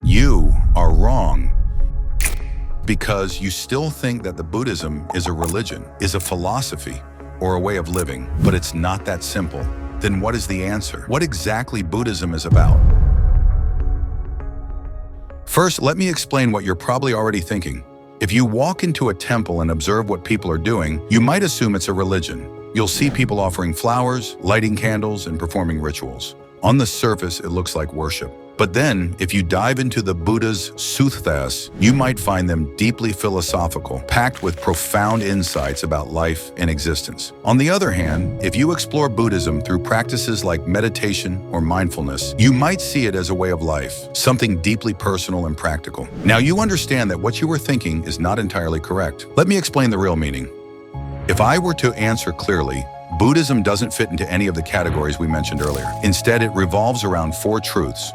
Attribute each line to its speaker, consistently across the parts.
Speaker 1: You are wrong. Because you still think that the Buddhism is a religion, is a philosophy, or a way of living, but it's not that simple. Then what is the answer? What exactly Buddhism is about? First, let me explain what you're probably already thinking. If you walk into a temple and observe what people are doing, you might assume it's a religion. You'll see people offering flowers, lighting candles, and performing rituals. On the surface, it looks like worship. But then, if you dive into the Buddha's suttas, you might find them deeply philosophical, packed with profound insights about life and existence. On the other hand, if you explore Buddhism through practices like meditation or mindfulness, you might see it as a way of life, something deeply personal and practical. Now, you understand that what you were thinking is not entirely correct. Let me explain the real meaning. If I were to answer clearly, Buddhism doesn't fit into any of the categories we mentioned earlier. Instead, it revolves around four truths.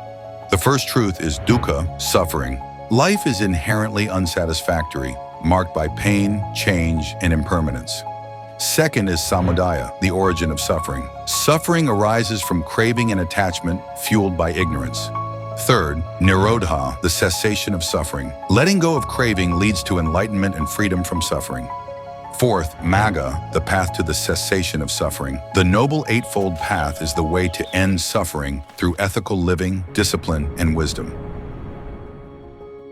Speaker 1: The first truth is dukkha, suffering. Life is inherently unsatisfactory, marked by pain, change, and impermanence. Second is samudaya, the origin of suffering. Suffering arises from craving and attachment fueled by ignorance. Third, Nirodha, the cessation of suffering. Letting go of craving leads to enlightenment and freedom from suffering. Fourth, Magga, the path to the cessation of suffering. The noble Eightfold Path is the way to end suffering through ethical living, discipline, and wisdom.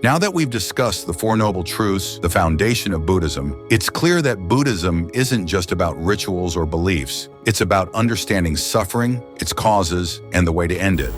Speaker 1: Now that we've discussed the Four Noble Truths, the foundation of Buddhism, it's clear that Buddhism isn't just about rituals or beliefs. It's about understanding suffering, its causes, and the way to end it.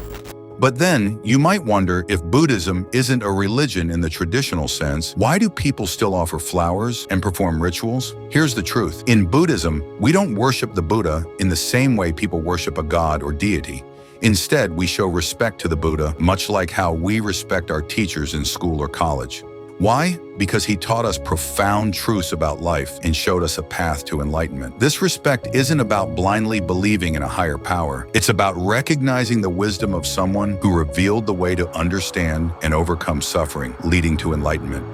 Speaker 1: But then, you might wonder, if Buddhism isn't a religion in the traditional sense, why do people still offer flowers and perform rituals? Here's the truth. In Buddhism, we don't worship the Buddha in the same way people worship a god or deity. Instead, we show respect to the Buddha, much like how we respect our teachers in school or college. Why? Because he taught us profound truths about life and showed us a path to enlightenment. This respect isn't about blindly believing in a higher power. It's about recognizing the wisdom of someone who revealed the way to understand and overcome suffering, leading to enlightenment.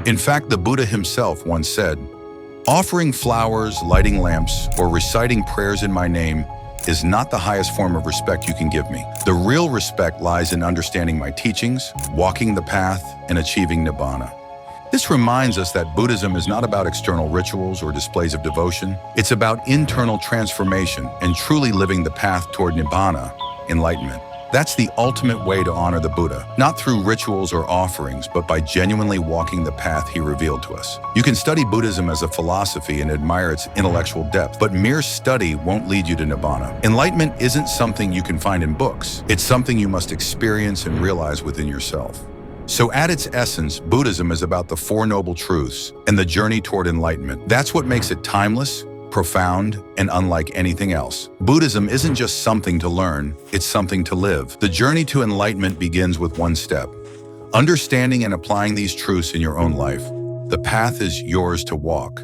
Speaker 1: In fact, the Buddha himself once said, "Offering flowers, lighting lamps, or reciting prayers in my name is not the highest form of respect you can give me. The real respect lies in understanding my teachings, walking the path, and achieving nibbana." This reminds us that Buddhism is not about external rituals or displays of devotion. It's about internal transformation and truly living the path toward nibbana, enlightenment. That's the ultimate way to honor the Buddha, not through rituals or offerings, but by genuinely walking the path he revealed to us. You can study Buddhism as a philosophy and admire its intellectual depth, but mere study won't lead you to nibbana. Enlightenment isn't something you can find in books. It's something you must experience and realize within yourself. So at its essence, Buddhism is about the Four Noble Truths and the journey toward enlightenment. That's what makes it timeless, profound, and unlike anything else. Buddhism isn't just something to learn, it's something to live. The journey to enlightenment begins with one step: understanding and applying these truths in your own life. The path is yours to walk.